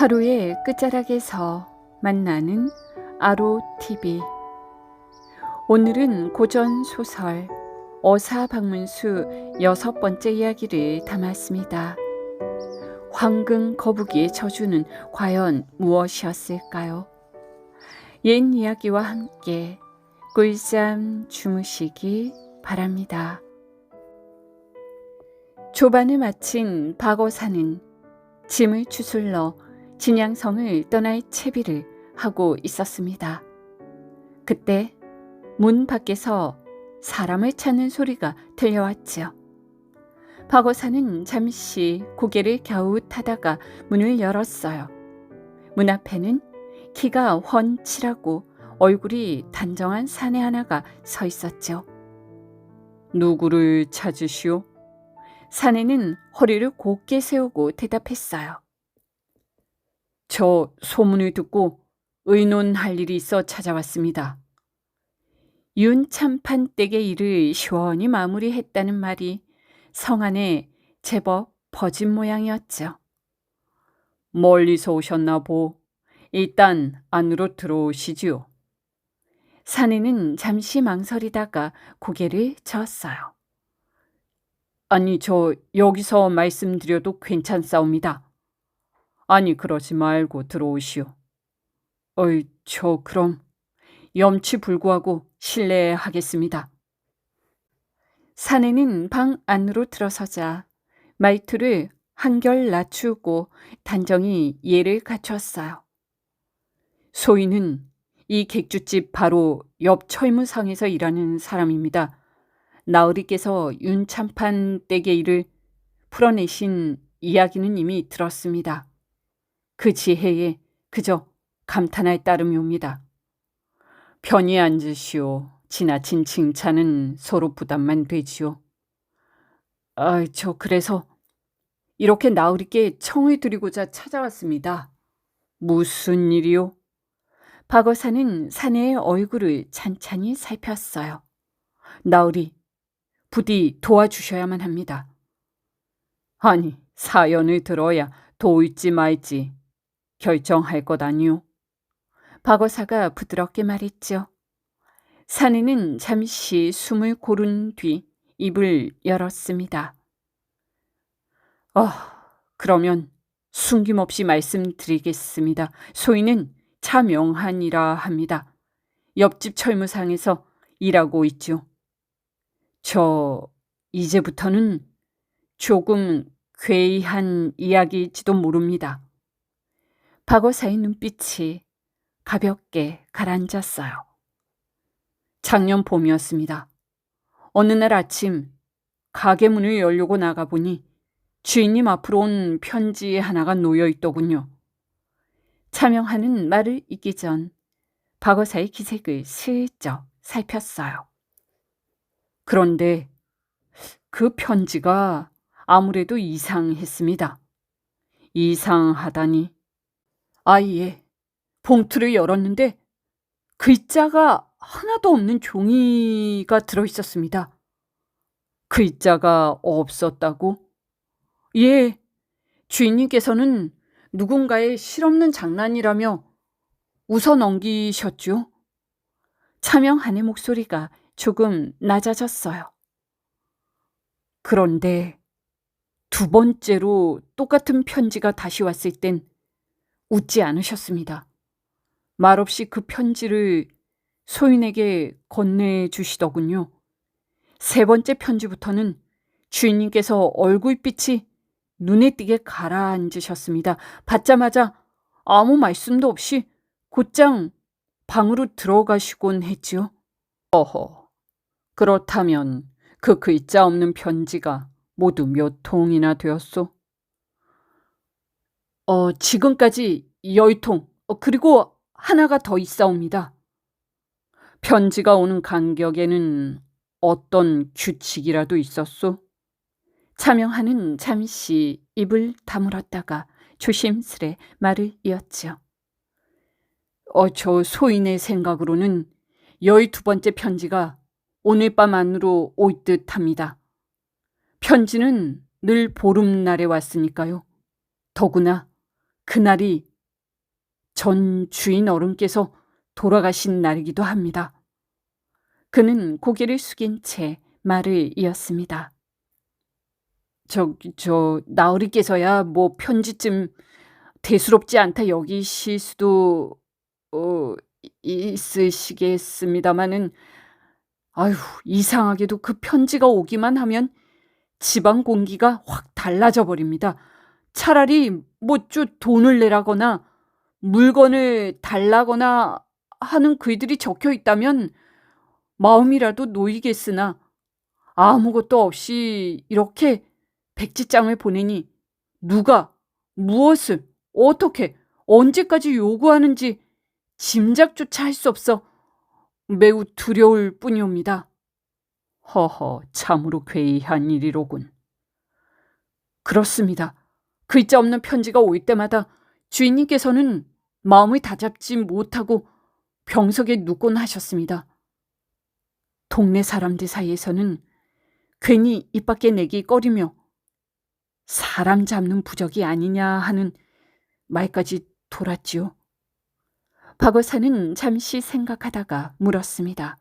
하루의 끝자락에서 만나는 아로TV. 오늘은 고전 소설 어사방문수 6번째 이야기를 담았습니다. 황금 거북이의 저주는 과연 무엇이었을까요? 옛 이야기와 함께 꿀잠 주무시기 바랍니다. 조반을 마친 박어사는 짐을 추슬러 진양성을 떠날 채비를 하고 있었습니다. 그때 문 밖에서 사람을 찾는 소리가 들려왔지요. 박어사는 잠시 고개를 갸웃하다가 문을 열었어요. 문 앞에는 키가 훤칠하고 얼굴이 단정한 사내 하나가 서 있었죠. 누구를 찾으시오? 사내는 허리를 곧게 세우고 대답했어요. 저 소문을 듣고 의논할 일이 있어 찾아왔습니다. 윤참판 댁의 일을 시원히 마무리했다는 말이 성 안에 제법 퍼진 모양이었죠. 멀리서 오셨나 보. 일단 안으로 들어오시지요. 사내는 잠시 망설이다가 고개를 저었어요. 아니, 저 여기서 말씀드려도 괜찮사옵니다. 아니, 그러지 말고 들어오시오. 저 그럼 염치불구하고 실례하겠습니다. 사내는 방 안으로 들어서자 말투를 한결 낮추고 단정히 예를 갖추었어요. 소인은 이 객주집 바로 옆 철무상에서 일하는 사람입니다. 나으리께서 윤참판 댁의 일을 풀어내신 이야기는 이미 들었습니다. 그 지혜에 그저 감탄할 따름이옵니다. 편히 앉으시오. 지나친 칭찬은 서로 부담만 되지요. 저 그래서 이렇게 나으리께 청을 드리고자 찾아왔습니다. 무슨 일이요? 박어사는 사내의 얼굴을 찬찬히 살폈어요. 나으리, 부디 도와주셔야만 합니다. 아니, 사연을 들어야 도울지 말지 결정할 것 아니오. 박어사가 부드럽게 말했죠. 사내는 잠시 숨을 고른 뒤 입을 열었습니다. 그러면 숨김없이 말씀드리겠습니다. 소인은 차명한이라 합니다. 옆집 철무상에서 일하고 있죠. 저 이제부터는 조금 괴이한 이야기일지도 모릅니다. 박어사의 눈빛이 가볍게 가라앉았어요. 작년 봄이었습니다. 어느 날 아침 가게 문을 열려고 나가보니 주인님 앞으로 온 편지 하나가 놓여 있더군요. 차명하는 말을 잇기 전 박어사의 기색을 슬쩍 살폈어요. 그런데 그 편지가 아무래도 이상했습니다. 이상하다니. 아예 봉투를 열었는데 글자가 하나도 없는 종이가 들어있었습니다. 글자가 없었다고? 예, 주인님께서는 누군가의 실없는 장난이라며 웃어 넘기셨죠. 차명한의 목소리가 조금 낮아졌어요. 그런데 두 번째로 똑같은 편지가 다시 왔을 땐 웃지 않으셨습니다. 말없이 그 편지를 소인에게 건네주시더군요. 세 번째 편지부터는 주인님께서 얼굴빛이 눈에 띄게 가라앉으셨습니다. 받자마자 아무 말씀도 없이 곧장 방으로 들어가시곤 했지요. 그렇다면 그 글자 없는 편지가 모두 몇 통이나 되었소? 지금까지 10통, 그리고 하나가 더 있사옵니다. 편지가 오는 간격에는 어떤 규칙이라도 있었소? 차명하는 잠시 입을 다물었다가 조심스레 말을 이었지요. 저 소인의 생각으로는 12번째 편지가 오늘 밤 안으로 올 듯합니다. 편지는 늘 보름날에 왔으니까요. 더구나 그날이 전 주인 어른께서 돌아가신 날이기도 합니다. 그는 고개를 숙인 채 말을 이었습니다. 나으리께서야 뭐 편지쯤 대수롭지 않다 여기실 수도 있으시겠습니다마는, 아휴, 이상하게도 그 편지가 오기만 하면 집안 공기가 확 달라져 버립니다. 차라리 뭐 좀 돈을 내라거나 물건을 달라거나 하는 글들이 적혀 있다면 마음이라도 놓이겠으나, 아무것도 없이 이렇게 백지장을 보내니 누가 무엇을 어떻게 언제까지 요구하는지 짐작조차 할 수 없어 매우 두려울 뿐이옵니다. 허허, 참으로 괴이한 일이로군. 그렇습니다. 글자 없는 편지가 올 때마다 주인님께서는 마음을 다잡지 못하고 병석에 눕곤 하셨습니다. 동네 사람들 사이에서는 괜히 입 밖에 내기 꺼리며 사람 잡는 부적이 아니냐 하는 말까지 돌았지요. 박어사는 잠시 생각하다가 물었습니다.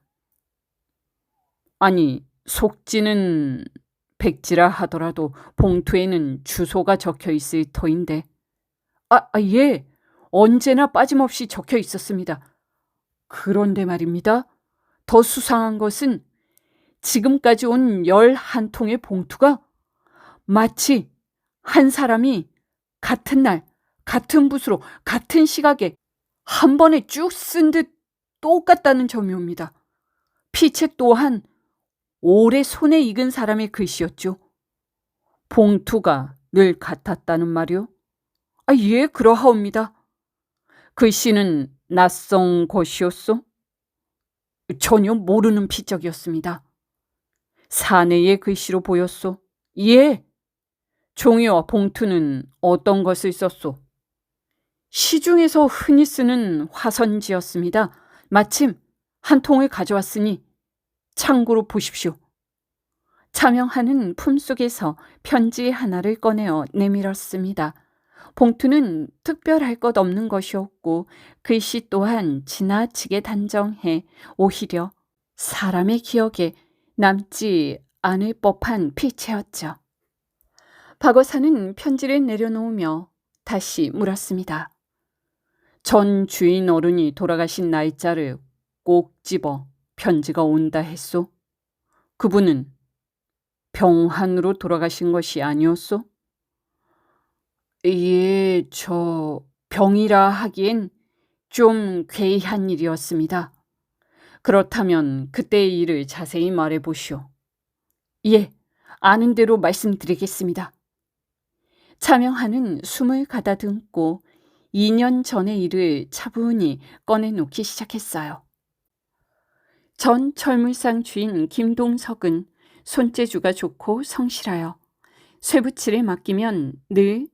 아니, 속지는 백지라 하더라도 봉투에는 주소가 적혀 있을 터인데. 예. 언제나 빠짐없이 적혀 있었습니다. 그런데 말입니다. 더 수상한 것은 지금까지 온 11통의 봉투가 마치 한 사람이 같은 날, 같은 붓으로, 같은 시각에 한 번에 쭉 쓴 듯 똑같다는 점이옵니다. 피체 또한 오래 손에 익은 사람의 글씨였죠. 봉투가 늘 같았다는 말이요? 예, 그러하옵니다. 글씨는 낯선 것이었소? 전혀 모르는 피적이었습니다. 사내의 글씨로 보였소? 예. 종이와 봉투는 어떤 것을 썼소? 시중에서 흔히 쓰는 화선지였습니다. 마침 한 통을 가져왔으니 참고로 보십시오. 차명하는 품속에서 편지 하나를 꺼내어 내밀었습니다. 봉투는 특별할 것 없는 것이었고 글씨 또한 지나치게 단정해 오히려 사람의 기억에 남지 않을 법한 필체였죠. 박어사는 편지를 내려놓으며 다시 물었습니다. 전 주인 어른이 돌아가신 날짜를 꼭 집어 편지가 온다 했소? 그분은 병환으로 돌아가신 것이 아니었소? 예, 병이라 하기엔 좀 괴이한 일이었습니다. 그렇다면 그때의 일을 자세히 말해 보시오. 예, 아는 대로 말씀드리겠습니다. 차명하는 숨을 가다듬고 2년 전의 일을 차분히 꺼내놓기 시작했어요. 전 철물상 주인 김동석은 손재주가 좋고 성실하여 쇠붙이를 맡기면 늘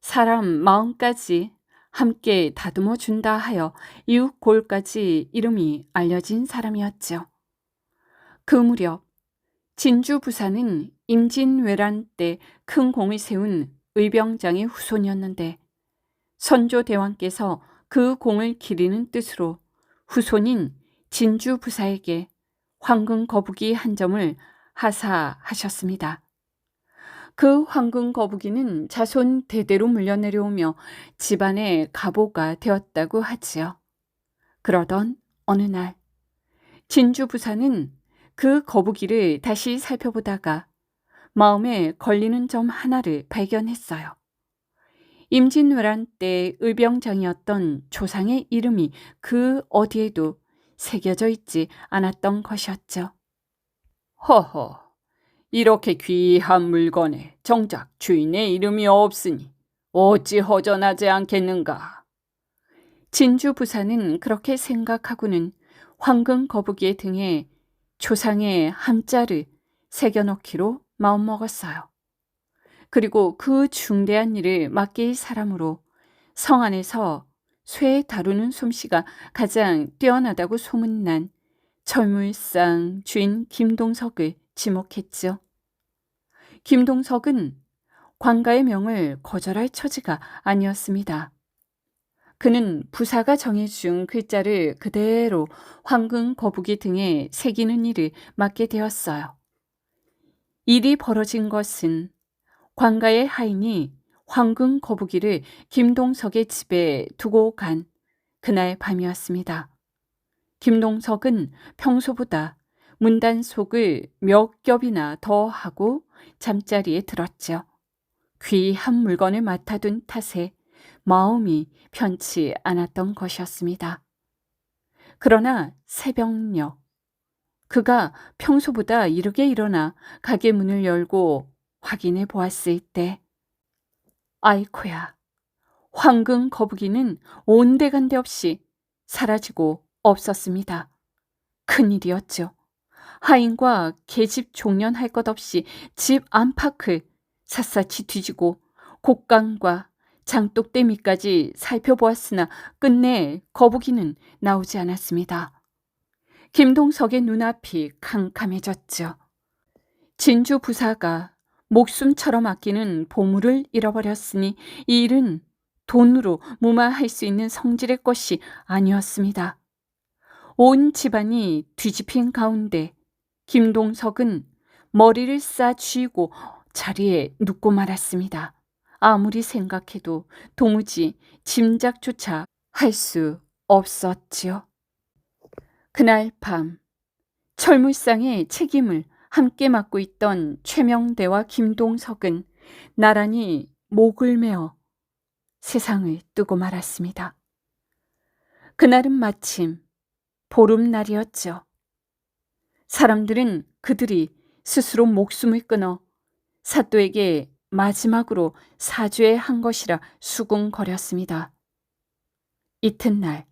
사람 마음까지 함께 다듬어 준다 하여 이웃 골까지 이름이 알려진 사람이었죠. 그 무렵 진주 부사는 임진왜란 때 큰 공을 세운 의병장의 후손이었는데 선조대왕께서 그 공을 기리는 뜻으로 후손인 진주 부사에게 황금 거북이 한 점을 하사하셨습니다. 그 황금 거북이는 자손 대대로 물려내려오며 집안의 가보가 되었다고 하지요. 그러던 어느 날 진주 부사는 그 거북이를 다시 살펴보다가 마음에 걸리는 점 하나를 발견했어요. 임진왜란 때 의병장이었던 조상의 이름이 그 어디에도 새겨져 있지 않았던 것이었죠. 허허, 이렇게 귀한 물건에 정작 주인의 이름이 없으니 어찌 허전하지 않겠는가. 진주 부사는 그렇게 생각하고는 황금 거북이의 등에 조상의 함자를 새겨넣기로 마음먹었어요. 그리고 그 중대한 일을 맡길 사람으로 성 안에서 쇠 다루는 솜씨가 가장 뛰어나다고 소문난 철물상 주인 김동석을 지목했죠. 김동석은 관가의 명을 거절할 처지가 아니었습니다. 그는 부사가 정해준 글자를 그대로 황금 거북이 등에 새기는 일을 맡게 되었어요. 일이 벌어진 것은 관가의 하인이 황금 거북이를 김동석의 집에 두고 간 그날 밤이었습니다. 김동석은 평소보다 문단속을 몇 겹이나 더 하고 잠자리에 들었죠. 귀한 물건을 맡아둔 탓에 마음이 편치 않았던 것이었습니다. 그러나 새벽녘 그가 평소보다 이르게 일어나 가게 문을 열고 확인해 보았을 때 아이코야, 황금 거북이는 온데간데 없이 사라지고 없었습니다. 큰일이었죠. 하인과 계집 종년할 것 없이 집 안팎을 샅샅이 뒤지고 곡간과 장독대미까지 살펴보았으나 끝내 거북이는 나오지 않았습니다. 김동석의 눈앞이 캄캄해졌죠. 진주 부사가 목숨처럼 아끼는 보물을 잃어버렸으니 이 일은 돈으로 무마할 수 있는 성질의 것이 아니었습니다. 온 집안이 뒤집힌 가운데 김동석은 머리를 싸쥐고 자리에 눕고 말았습니다. 아무리 생각해도 도무지 짐작조차 할 수 없었지요. 그날 밤 철물상의 책임을 함께 맡고 있던 최명대와 김동석은 나란히 목을 메어 세상을 뜨고 말았습니다. 그날은 마침 보름날이었죠. 사람들은 그들이 스스로 목숨을 끊어 사또에게 마지막으로 사죄한 것이라 수군거렸습니다. 이튿날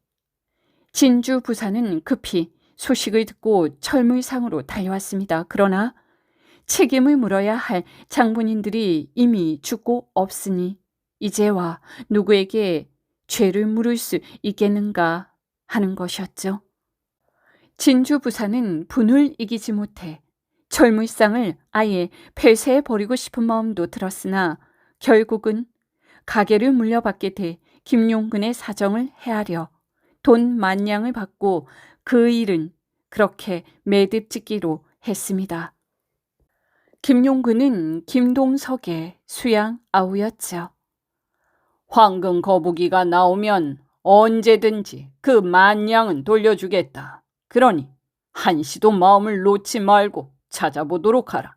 진주 부사는 급히 소식을 듣고 철물상으로 달려왔습니다. 그러나 책임을 물어야 할 장본인들이 이미 죽고 없으니 이제와 누구에게 죄를 물을 수 있겠는가 하는 것이었죠. 진주 부사는 분을 이기지 못해 철물상을 아예 폐쇄해버리고 싶은 마음도 들었으나 결국은 가게를 물려받게 돼 김용근의 사정을 헤아려 돈 10,000냥을 받고 그 일은 그렇게 매듭짓기로 했습니다. 김용근은 김동석의 수양 아우였죠. 황금 거북이가 나오면 언제든지 그 10,000냥은 돌려주겠다. 그러니 한시도 마음을 놓지 말고 찾아보도록 하라.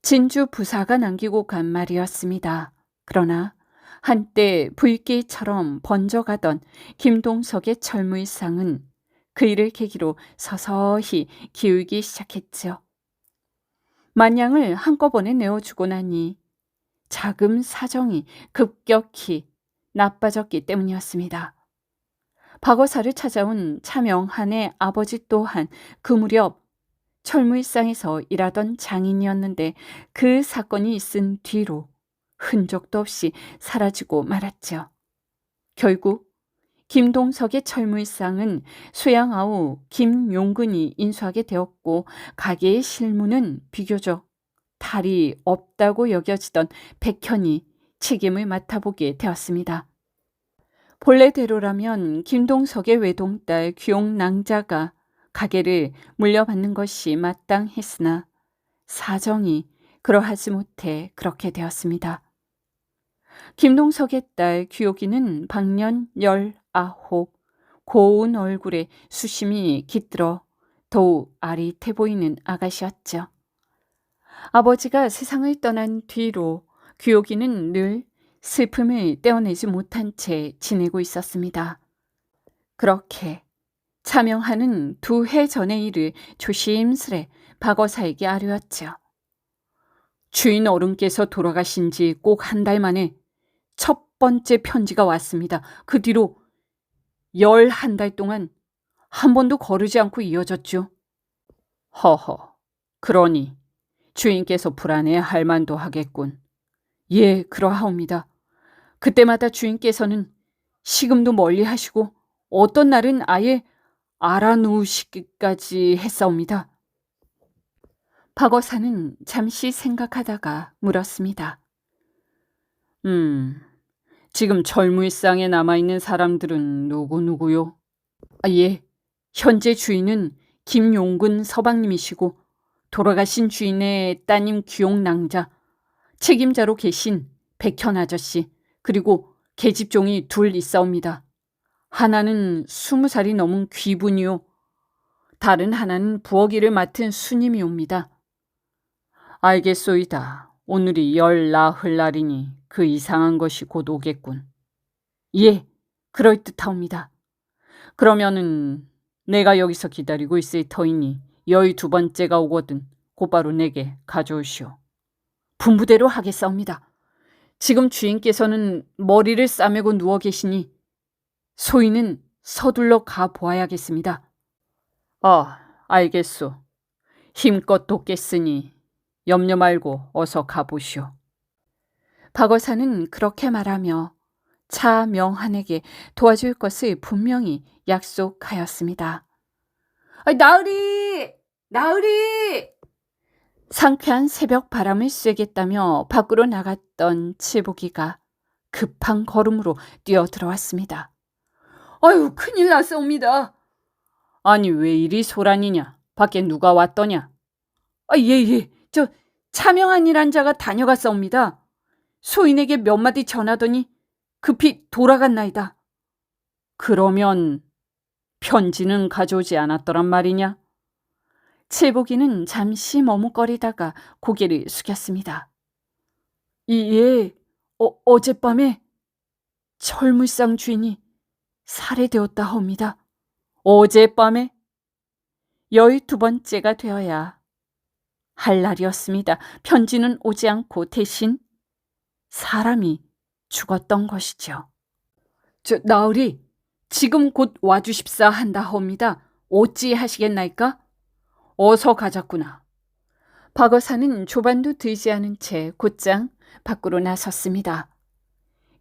진주 부사가 남기고 간 말이었습니다. 그러나 한때 불길처럼 번져가던 김동석의 철물상은 그 일을 계기로 서서히 기울기 시작했죠. 10,000냥을 한꺼번에 내어주고 나니 자금 사정이 급격히 나빠졌기 때문이었습니다. 박어사를 찾아온 차명한의 아버지 또한 그 무렵 철물상에서 일하던 장인이었는데 그 사건이 있은 뒤로 흔적도 없이 사라지고 말았죠. 결국 김동석의 철물상은 수양아우 김용근이 인수하게 되었고 가게의 실무는 비교적 탈이 없다고 여겨지던 백현이 책임을 맡아보게 되었습니다. 본래대로라면 김동석의 외동딸 귀용낭자가 가게를 물려받는 것이 마땅했으나 사정이 그러하지 못해 그렇게 되었습니다. 김동석의 딸 귀요기는 방년 19, 고운 얼굴에 수심이 깃들어 더욱 아릿해 보이는 아가씨였죠. 아버지가 세상을 떠난 뒤로 귀요기는 늘 슬픔을 떼어내지 못한 채 지내고 있었습니다. 그렇게 차명하는 2해 전의 일을 조심스레 박어사에게 아뢰었죠. 주인 어른께서 돌아가신 지 꼭 1달 만에 첫 번째 편지가 왔습니다. 그 뒤로 11달 동안 한 번도 거르지 않고 이어졌죠. 허허, 그러니 주인께서 불안해할 만도 하겠군. 예, 그러하옵니다. 그때마다 주인께서는 식음도 멀리 하시고 어떤 날은 아예 알아놓으시기까지 했사옵니다. 박어사는 잠시 생각하다가 물었습니다. 지금 절무일상에 남아있는 사람들은 누구누구요? 예, 현재 주인은 김용근 서방님이시고 돌아가신 주인의 따님 귀용낭자, 책임자로 계신 백현 아저씨, 그리고 계집종이 둘 있사옵니다. 하나는 20살이 넘은 귀분이요. 다른 하나는 부엌일을 맡은 수님이옵니다. 알겠소이다. 오늘이 열 나흘 날이니 그 이상한 것이 곧 오겠군. 예, 그럴듯하옵니다. 그러면은 내가 여기서 기다리고 있을 터이니 12번째가 오거든 곧바로 내게 가져오시오. 분부대로 하겠사옵니다. 지금 주인께서는 머리를 싸매고 누워 계시니 소인은 서둘러 가보아야겠습니다. 알겠소. 힘껏 돕겠으니 염려 말고 어서 가보시오. 박어사는 그렇게 말하며 차 명한에게 도와줄 것을 분명히 약속하였습니다. 나으리! 나으리! 상쾌한 새벽 바람을 쐬겠다며 밖으로 나갔던 칠복이가 급한 걸음으로 뛰어들어왔습니다. 아유, 큰일 났사옵니다. 아니, 왜 이리 소란이냐? 밖에 누가 왔더냐? 예. 저 차명한이란 자가 다녀갔사옵니다. 소인에게 몇 마디 전하더니 급히 돌아갔나이다. 그러면 편지는 가져오지 않았더란 말이냐? 칠복이는 잠시 머뭇거리다가 고개를 숙였습니다. 예, 어젯밤에 철물상 주인이 살해되었다 합니다. 어젯밤에? 12번째가 되어야 할 날이었습니다. 편지는 오지 않고 대신 사람이 죽었던 것이죠. 나으리, 지금 곧 와주십사 한다 합니다. 어찌 하시겠나이까? 어서 가자꾸나. 박어사는 조반도 들지 않은 채 곧장 밖으로 나섰습니다.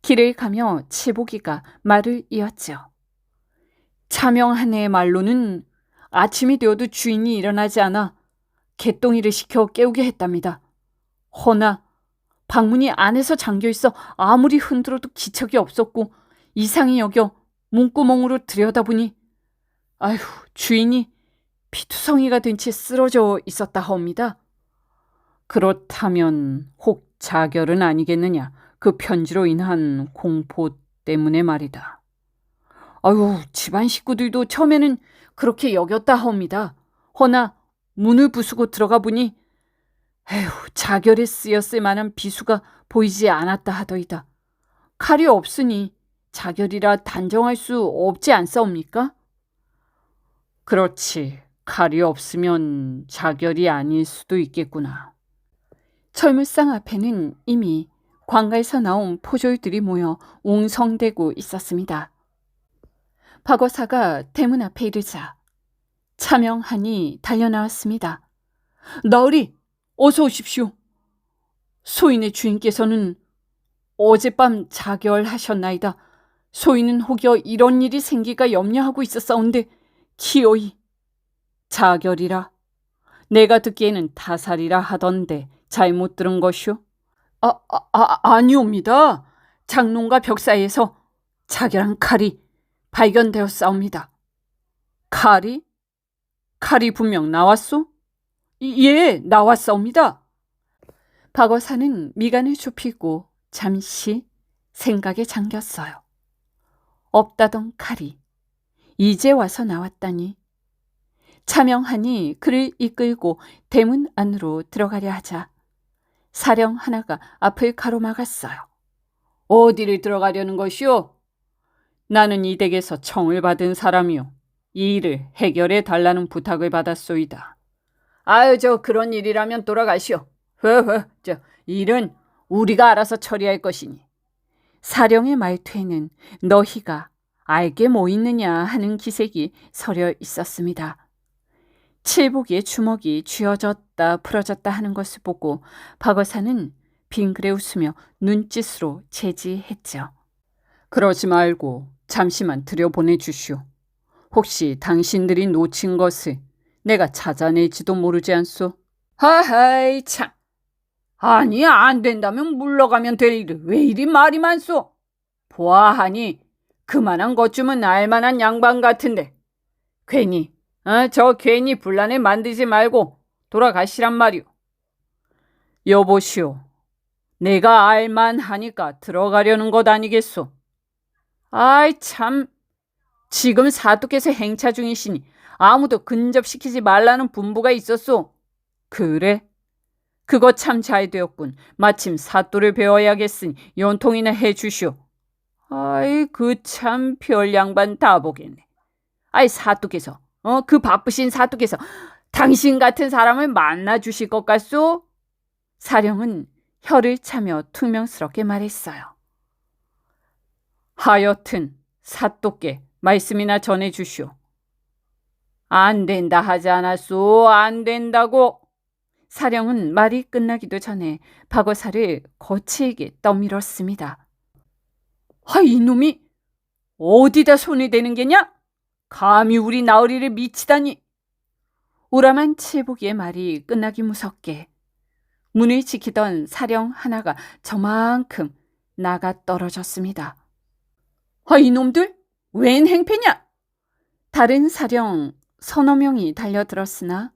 길을 가며 칠복이가 말을 이었죠. 차명한의 말로는 아침이 되어도 주인이 일어나지 않아 개똥이를 시켜 깨우게 했답니다. 허나 방문이 안에서 잠겨있어 아무리 흔들어도 기척이 없었고 이상히 여겨 문구멍으로 들여다보니 아휴, 주인이 피투성이가 된 채 쓰러져 있었다 합니다. 그렇다면 혹 자결은 아니겠느냐? 그 편지로 인한 공포 때문에 말이다. 아유, 집안 식구들도 처음에는 그렇게 여겼다 합니다. 허나 문을 부수고 들어가 보니 에휴, 자결에 쓰였을 만한 비수가 보이지 않았다 하더이다. 칼이 없으니 자결이라 단정할 수 없지 않사옵니까? 그렇지. 칼이 없으면 자결이 아닐 수도 있겠구나. 철물상 앞에는 이미 관가에서 나온 포졸들이 모여 웅성대고 있었습니다. 박어사가 대문 앞에 이르자 차명한이 달려나왔습니다. 나으리, 어서 오십시오. 소인의 주인께서는 어젯밤 자결하셨나이다. 소인은 혹여 이런 일이 생기가 염려하고 있었사온데 기어이. 자결이라? 내가 듣기에는 타살이라 하던데 잘못 들은 것이오? 아니옵니다. 장롱과 벽 사이에서 자결한 칼이 발견되었사옵니다. 칼이? 칼이 분명 나왔소? 예, 나왔사옵니다. 박어사는 미간을 좁히고 잠시 생각에 잠겼어요. 없다던 칼이 이제 와서 나왔다니. 차명한이 그를 이끌고 대문 안으로 들어가려 하자 사령 하나가 앞을 가로막았어요. 어디를 들어가려는 것이오? 나는 이 댁에서 청을 받은 사람이오. 이 일을 해결해 달라는 부탁을 받았소이다. 아유, 그런 일이라면 돌아가시오. 일은 우리가 알아서 처리할 것이니. 사령의 말투에는 너희가 알게 뭐 있느냐 하는 기색이 서려 있었습니다. 칠복이의 주먹이 쥐어졌다 풀어졌다 하는 것을 보고 박어사는 빙그레 웃으며 눈짓으로 제지했죠. 그러지 말고 잠시만 들여보내주시오. 혹시 당신들이 놓친 것을 내가 찾아낼지도 모르지 않소? 하하이 참. 아니, 안 된다면 물러가면 될 일을 왜 이리 말이 많소? 보아하니 그만한 것 쯤은 알만한 양반 같은데 괜히 괜히 분란에 만들지 말고 돌아가시란 말이오. 여보시오, 내가 알만하니까 들어가려는 것 아니겠소? 아이 참, 지금 사또께서 행차 중이시니 아무도 근접시키지 말라는 분부가 있었소. 그래? 그거 참 잘 되었군. 마침 사또를 배워야겠으니 연통이나 해주시오. 아이 그 참 별 양반 다 보겠네. 아이 사또께서 그 바쁘신 사또께서 당신 같은 사람을 만나 주실 것 같소? 사령은 혀를 차며 퉁명스럽게 말했어요. 하여튼 사또께 말씀이나 전해주시오. 안 된다 하지 않았소? 안 된다고. 사령은 말이 끝나기도 전에 박어사를 거칠게 떠밀었습니다. 이놈이 어디다 손을 대는 게냐? 감히 우리 나으리를 미치다니. 오라만 칠복이의 말이 끝나기 무섭게 문을 지키던 사령 하나가 저만큼 나가 떨어졌습니다. 이놈들 웬 행패냐? 다른 사령 서너 명이 달려들었으나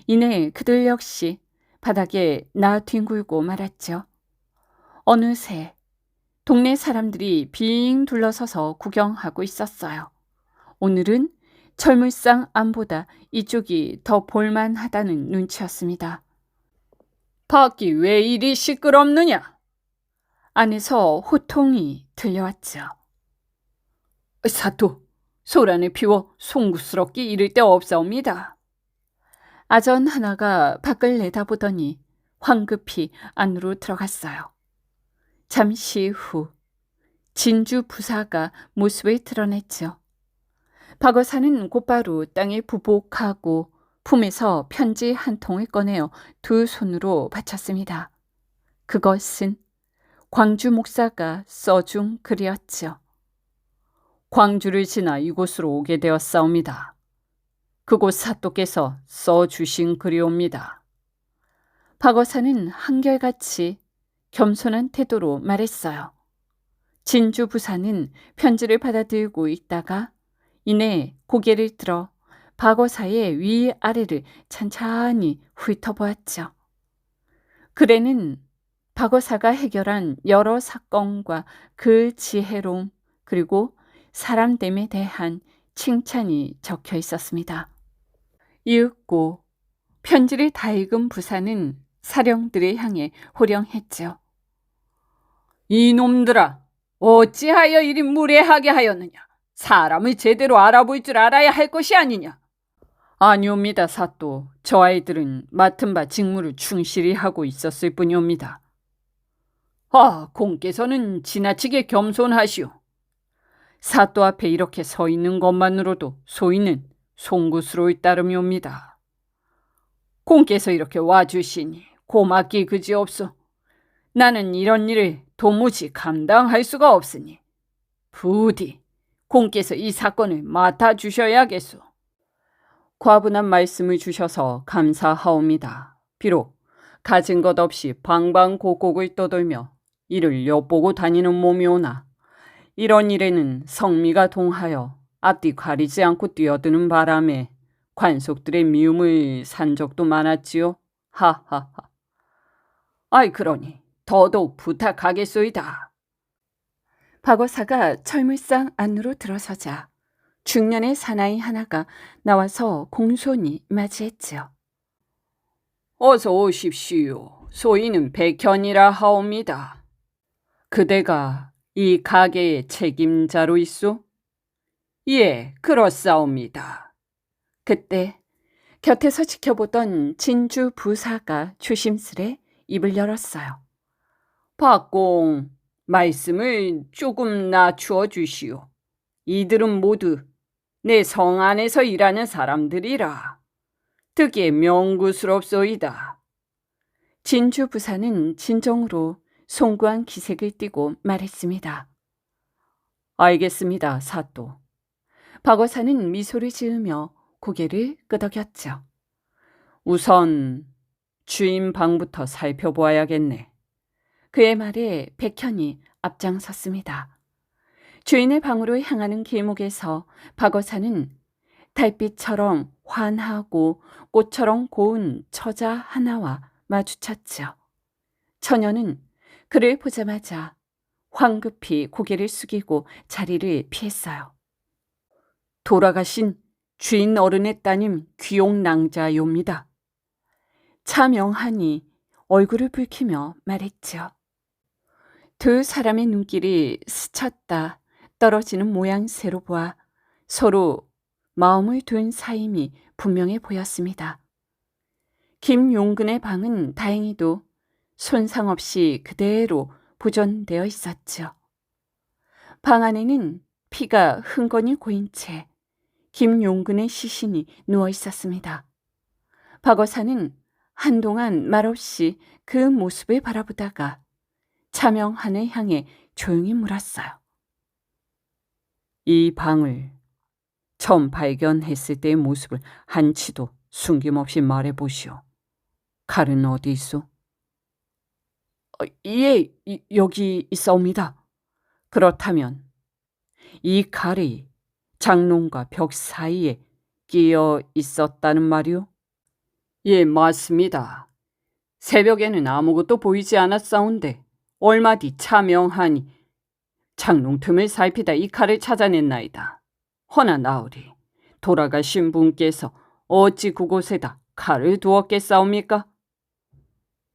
이내 그들 역시 바닥에 나 뒹굴고 말았죠. 어느새 동네 사람들이 빙 둘러서서 구경하고 있었어요. 오늘은 철물상 안보다 이쪽이 더 볼만하다는 눈치였습니다. 밖이 왜 이리 시끄럽느냐? 안에서 호통이 들려왔죠. 사또, 소란을 피워 송구스럽게 이를 데 없사옵니다. 아전 하나가 밖을 내다보더니 황급히 안으로 들어갔어요. 잠시 후 진주 부사가 모습을 드러냈죠. 박어사는 곧바로 땅에 부복하고 품에서 편지 한 통을 꺼내어 두 손으로 바쳤습니다. 그것은 광주 목사가 써준 글이었죠. 광주를 지나 이곳으로 오게 되었사옵니다. 그곳 사또께서 써주신 글이옵니다. 박어사는 한결같이 겸손한 태도로 말했어요. 진주 부사는 편지를 받아들고 있다가 이내 고개를 들어 박어사의 위아래를 찬찬히 훑어보았죠. 글에는 박어사가 해결한 여러 사건과 그 지혜로움 그리고 사람됨에 대한 칭찬이 적혀 있었습니다. 읽고 편지를 다 읽은 부사는 사령들을 향해 호령했죠. 이놈들아, 어찌하여 이리 무례하게 하였느냐? 사람을 제대로 알아볼 줄 알아야 할 것이 아니냐? 아니옵니다, 사또. 저 아이들은 맡은 바 직무를 충실히 하고 있었을 뿐이옵니다. 공께서는 지나치게 겸손하시오. 사또 앞에 이렇게 서 있는 것만으로도 소인은 송구스러울 따름이옵니다. 공께서 이렇게 와주시니 고맙기 그지없소. 나는 이런 일을 도무지 감당할 수가 없으니 부디 공께서 이 사건을 맡아주셔야겠소. 과분한 말씀을 주셔서 감사하옵니다. 비록 가진 것 없이 방방곡곡을 떠돌며 이를 엿보고 다니는 몸이오나 이런 일에는 성미가 동하여 앞뒤 가리지 않고 뛰어드는 바람에 관속들의 미움을 산 적도 많았지요. 하하하. 그러니 더더욱 부탁하겠소이다. 박어사가 철물상 안으로 들어서자 중년의 사나이 하나가 나와서 공손히 맞이했지요. 어서 오십시오. 소인은 백현이라 하옵니다. 그대가 이 가게의 책임자로 있소? 예, 그렇사옵니다. 그때 곁에서 지켜보던 진주 부사가 조심스레 입을 열었어요. 박공, 말씀을 조금 낮추어 주시오. 이들은 모두 내 성 안에서 일하는 사람들이라 듣기에 명구스럽소이다. 진주 부사는 진정으로 송구한 기색을 띠고 말했습니다. 알겠습니다, 사또. 박어사는 미소를 지으며 고개를 끄덕였죠. 우선 주인 방부터 살펴보아야겠네. 그의 말에 백현이 앞장섰습니다. 주인의 방으로 향하는 길목에서 박어사는 달빛처럼 환하고 꽃처럼 고운 처자 하나와 마주쳤지요. 처녀는 그를 보자마자 황급히 고개를 숙이고 자리를 피했어요. 돌아가신 주인 어른의 따님 귀용낭자요입니다. 차명하니 얼굴을 붉히며 말했지요. 두 사람의 눈길이 스쳤다 떨어지는 모양새로 보아 서로 마음을 둔 사임이 분명해 보였습니다. 김용근의 방은 다행히도 손상 없이 그대로 보존되어 있었죠. 방 안에는 피가 흥건히 고인 채 김용근의 시신이 누워 있었습니다. 박어사는 한동안 말없이 그 모습을 바라보다가 차명한을 향해 조용히 물었어요. 이 방을 처음 발견했을 때의 모습을 한치도 숨김없이 말해보시오. 칼은 어디 있소? 예, 여기 있사옵니다. 그렇다면 이 칼이 장롱과 벽 사이에 끼어 있었다는 말이오? 예, 맞습니다. 새벽에는 아무것도 보이지 않았사온데 얼마 뒤 차명하니 장롱 틈을 살피다 이 칼을 찾아냈나이다. 허나 나으리, 돌아가신 분께서 어찌 그곳에다 칼을 두었겠사옵니까?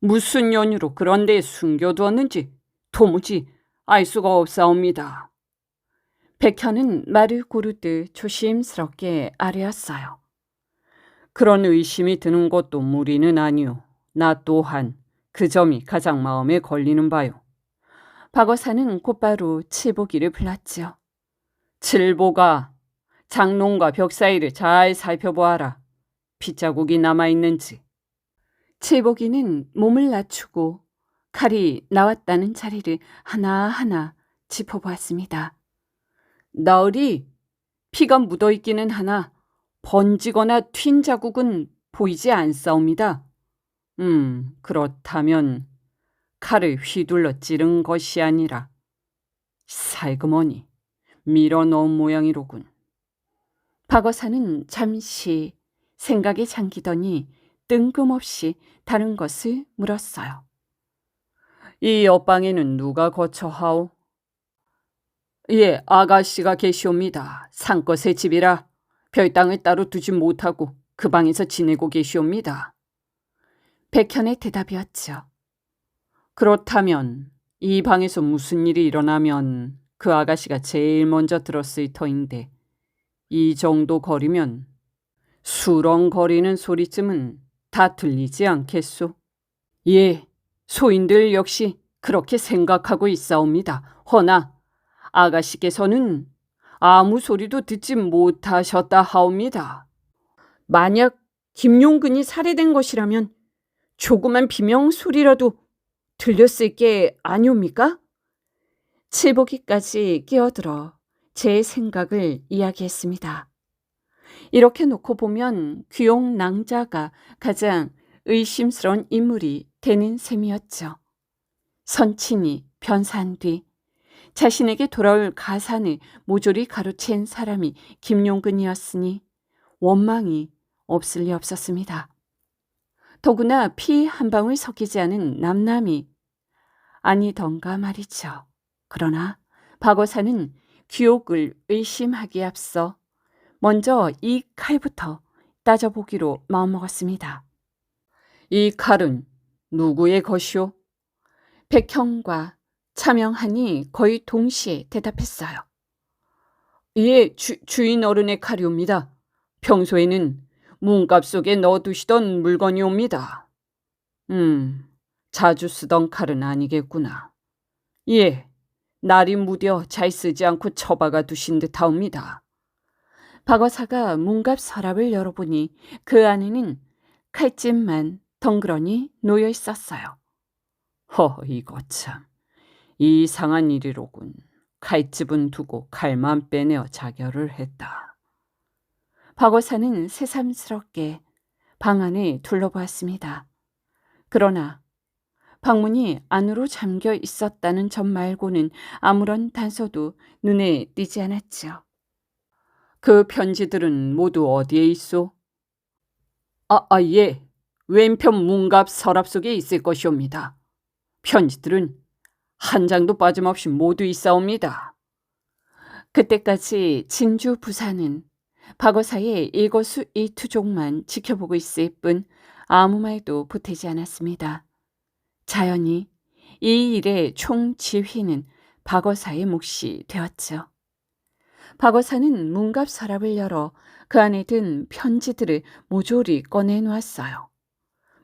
무슨 연유로 그런 데에 숨겨두었는지 도무지 알 수가 없사옵니다. 백현은 말을 고르듯 조심스럽게 아뢰었어요. 그런 의심이 드는 것도 무리는 아니오. 나 또한 그 점이 가장 마음에 걸리는 바요. 박어사는 곧바로 칠보기를 불렀지요. 칠보가 장롱과 벽 사이를 잘 살펴보아라. 핏자국이 남아있는지. 칠보기는 몸을 낮추고 칼이 나왔다는 자리를 하나하나 짚어보았습니다. 나으리, 피가 묻어있기는 하나 번지거나 튄 자국은 보이지 않사옵니다. 그렇다면 칼을 휘둘러 찌른 것이 아니라 살그머니 밀어넣은 모양이로군. 박어사는 잠시 생각에 잠기더니 뜬금없이 다른 것을 물었어요. 이 옆방에는 누가 거처하오? 예, 아가씨가 계시옵니다. 산것의 집이라 별당을 따로 두지 못하고 그 방에서 지내고 계시옵니다. 백현의 대답이었죠. 그렇다면 이 방에서 무슨 일이 일어나면 그 아가씨가 제일 먼저 들었을 터인데 이 정도 거리면 수렁거리는 소리쯤은 다 들리지 않겠소? 예, 소인들 역시 그렇게 생각하고 있사옵니다. 허나 아가씨께서는 아무 소리도 듣지 못하셨다 하옵니다. 만약 김용근이 살해된 것이라면 조그만 비명소리라도 들렸을 게 아니옵니까? 칠보기까지 끼어들어 제 생각을 이야기했습니다. 이렇게 놓고 보면 귀용낭자가 가장 의심스러운 인물이 되는 셈이었죠. 선친이 변사한 뒤 자신에게 돌아올 가산을 모조리 가로챈 사람이 김용근이었으니 원망이 없을 리 없었습니다. 더구나 피 한 방울 섞이지 않은 남남이 아니던가 말이죠. 그러나 박어사는 귀옥을 의심하기에 앞서 먼저 이 칼부터 따져보기로 마음먹었습니다. 이 칼은 누구의 것이오? 백형과 차명하니 거의 동시에 대답했어요. 예, 주인 어른의 칼이옵니다. 평소에는 문갑 속에 넣어두시던 물건이옵니다. 자주 쓰던 칼은 아니겠구나. 예, 날이 무뎌 잘 쓰지 않고 처박아 두신 듯하옵니다. 박어사가 문갑 서랍을 열어보니 그 안에는 칼집만 덩그러니 놓여 있었어요. 이거 참 이상한 일이로군. 칼집은 두고 칼만 빼내어 자결을 했다. 박어사는 새삼스럽게 방 안을 둘러보았습니다. 그러나 방문이 안으로 잠겨 있었다는 점 말고는 아무런 단서도 눈에 띄지 않았죠. 그 편지들은 모두 어디에 있소? 예. 왼편 문갑 서랍 속에 있을 것이옵니다. 편지들은 한 장도 빠짐없이 모두 있사옵니다. 그때까지 진주 부사는 박어사의 일거수일투족만 지켜보고 있을 뿐 아무 말도 보태지 않았습니다. 자연히 이 일의 총지휘는 박어사의 몫이 되었죠. 박어사는 문갑 서랍을 열어 그 안에 든 편지들을 모조리 꺼내 놓았어요.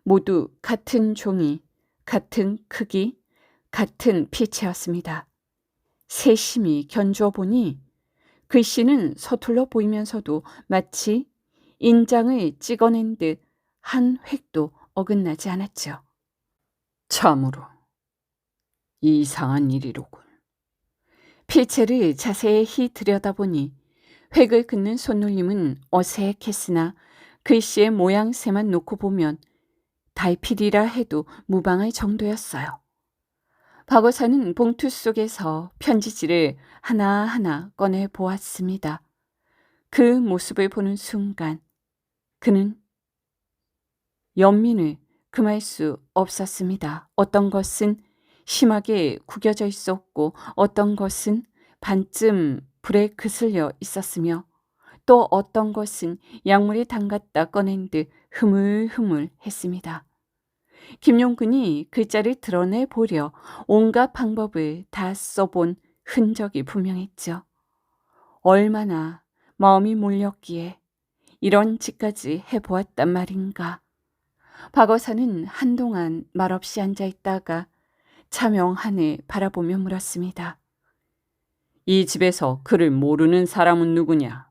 모두 같은 종이, 같은 크기, 같은 빛이었습니다. 세심히 견주어 보니 글씨는 서툴러 보이면서도 마치 인장을 찍어낸 듯 한 획도 어긋나지 않았죠. 참으로 이상한 일이로군. 필체를 자세히 들여다보니 획을 긋는 손놀림은 어색했으나 글씨의 모양새만 놓고 보면 달필이라 해도 무방할 정도였어요. 박어사는 봉투 속에서 편지지를 하나하나 꺼내 보았습니다. 그 모습을 보는 순간 그는 연민을 금할 수 없었습니다. 어떤 것은 심하게 구겨져 있었고 어떤 것은 반쯤 불에 그슬려 있었으며 또 어떤 것은 약물에 담갔다 꺼낸 듯 흐물흐물했습니다. 김용근이 글자를 드러내 보려 온갖 방법을 다 써본 흔적이 분명했죠. 얼마나 마음이 몰렸기에 이런 짓까지 해보았단 말인가. 박어사는 한동안 말없이 앉아있다가 차명한을 바라보며 물었습니다. 이 집에서 그를 모르는 사람은 누구냐?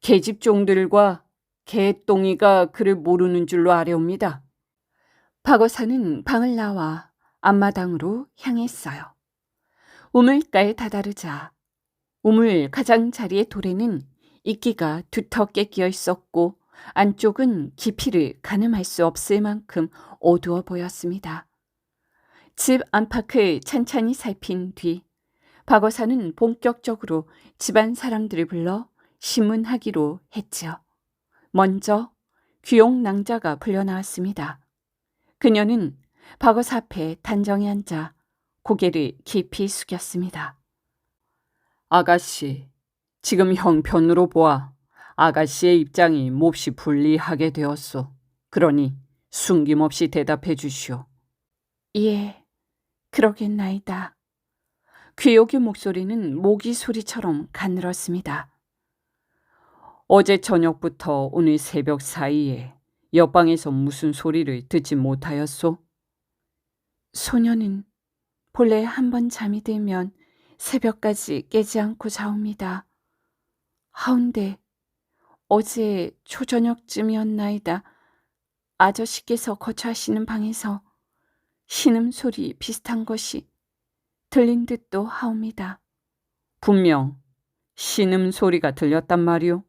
계집종들과 개똥이가 그를 모르는 줄로 아려옵니다. 박어사는 방을 나와 앞마당으로 향했어요. 우물가에 다다르자 우물 가장자리의 돌에는 이끼가 두텁게 끼어 있었고 안쪽은 깊이를 가늠할 수 없을 만큼 어두워 보였습니다. 집 안팎을 찬찬히 살핀 뒤 박어사는 본격적으로 집안 사람들을 불러 심문하기로 했지요. 먼저 귀용 낭자가 불려나왔습니다. 그녀는 박어사 앞에 단정히 앉아 고개를 깊이 숙였습니다. 아가씨, 지금 형편으로 보아 아가씨의 입장이 몹시 불리하게 되었소. 그러니 숨김없이 대답해 주시오. 예, 그러겠나이다. 귀옥의 목소리는 모기 소리처럼 가늘었습니다. 어제 저녁부터 오늘 새벽 사이에 옆방에서 무슨 소리를 듣지 못하였소? 소녀는 본래 한 번 잠이 들면 새벽까지 깨지 않고 자옵니다. 하운데 어제 초저녁쯤이었나이다. 아저씨께서 거처하시는 방에서 신음소리 비슷한 것이 들린 듯도 하옵니다. 분명 신음소리가 들렸단 말이오?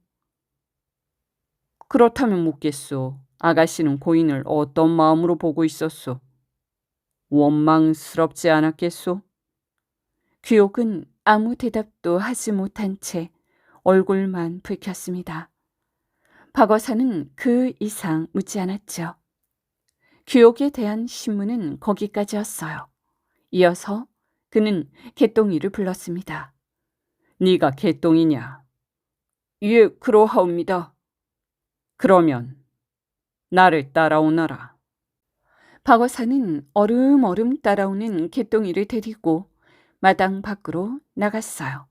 그렇다면 묻겠소. 아가씨는 고인을 어떤 마음으로 보고 있었소? 원망스럽지 않았겠소? 귀옥은 아무 대답도 하지 못한 채 얼굴만 붉혔습니다. 박어사는 그 이상 묻지 않았죠. 귀옥에 대한 신문은 거기까지였어요. 이어서 그는 개똥이를 불렀습니다. 네가 개똥이냐? 예, 그러하옵니다. 그러면 나를 따라오너라. 박어사는 얼음얼음 따라오는 개똥이를 데리고 마당 밖으로 나갔어요.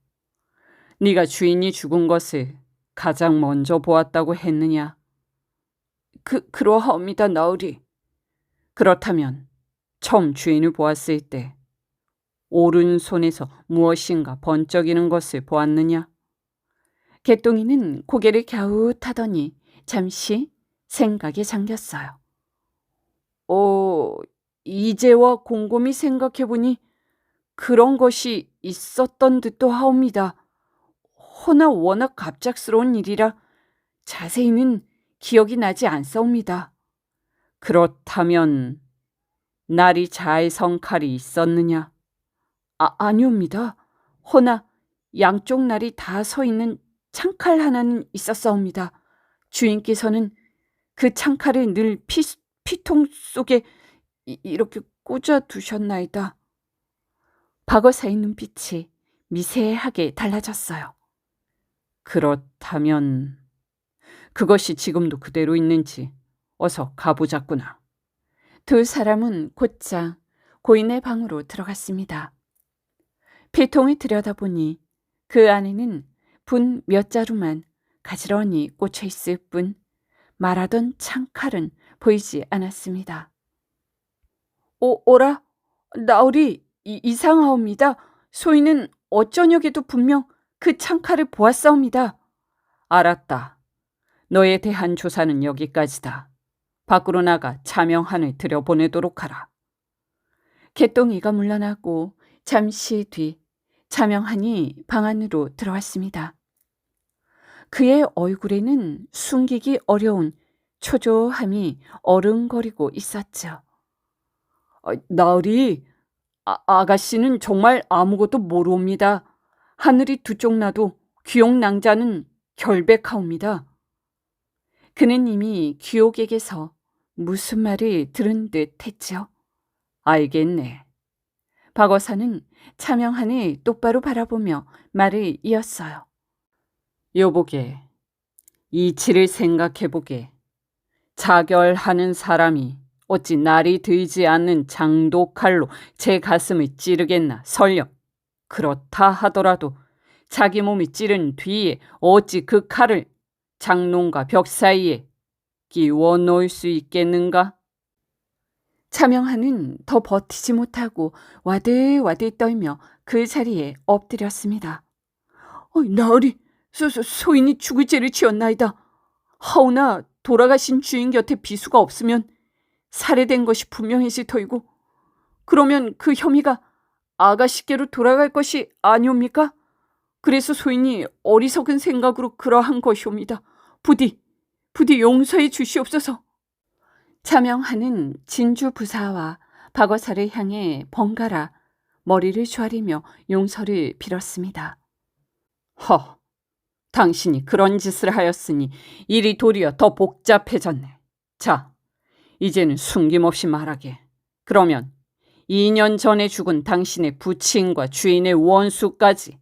네가 주인이 죽은 것을 가장 먼저 보았다고 했느냐? 그러하옵니다, 나으리. 그렇다면 처음 주인을 보았을 때 오른손에서 무엇인가 번쩍이는 것을 보았느냐? 개똥이는 고개를 갸웃하더니 잠시 생각에 잠겼어요. 이제와 곰곰이 생각해보니 그런 것이 있었던 듯도 하옵니다. 허나 워낙 갑작스러운 일이라 자세히는 기억이 나지 않사옵니다. 그렇다면 날이 잘 선 칼이 있었느냐? 아니옵니다. 허나 양쪽 날이 다 서 있는 창칼 하나는 있었사옵니다. 주인께서는 그 창칼을 늘 피통 속에 이렇게 꽂아 두셨나이다. 박어사의 눈빛이 미세하게 달라졌어요. 그렇다면 그것이 지금도 그대로 있는지 어서 가보자꾸나. 두 사람은 곧장 고인의 방으로 들어갔습니다. 피통을 들여다보니 그 안에는 분 몇 자루만 가지런히 꽂혀 있을 뿐 말하던 창칼은 보이지 않았습니다. 오라, 나으리 이상하옵니다. 소인은 어쩌녁에도 분명 그 창칼을 보았사옵니다. 알았다. 너에 대한 조사는 여기까지다. 밖으로 나가 차명한을 들여보내도록 하라. 개똥이가 물러나고 잠시 뒤 차명한이 방 안으로 들어왔습니다. 그의 얼굴에는 숨기기 어려운 초조함이 어른거리고 있었죠. 나으리, 아가씨는 정말 아무것도 모르옵니다. 하늘이 두 쪽 나도 귀옥낭자는 결백하옵니다. 그는 이미 귀옥에게서 무슨 말을 들은 듯 했죠. 알겠네. 박어사는 차명한을 똑바로 바라보며 말을 이었어요. 여보게, 이치를 생각해보게. 자결하는 사람이 어찌 날이 들지 않는 장도칼로 제 가슴을 찌르겠나 설령 그렇다 하더라도 자기 몸이 찌른 뒤에 어찌 그 칼을 장롱과 벽 사이에 끼워 놓을 수 있겠는가? 차명한은 더 버티지 못하고 와들와들 떨며 그 자리에 엎드렸습니다. 나으리, 소인이 죽을 죄를 지었나이다. 하오나 돌아가신 주인 곁에 비수가 없으면 살해된 것이 분명해질 터이고, 그러면 그 혐의가 아가씨께로 돌아갈 것이 아니옵니까? 그래서 소인이 어리석은 생각으로 그러한 것이옵니다. 부디 용서해 주시옵소서. 차명한은 진주 부사와 박어사를 향해 번갈아 머리를 조아리며 용서를 빌었습니다. 당신이 그런 짓을 하였으니 일이 도리어 더 복잡해졌네. 자, 이제는 숨김없이 말하게. 그러면 2년 전에 죽은 당신의 부친과 주인의 원수까지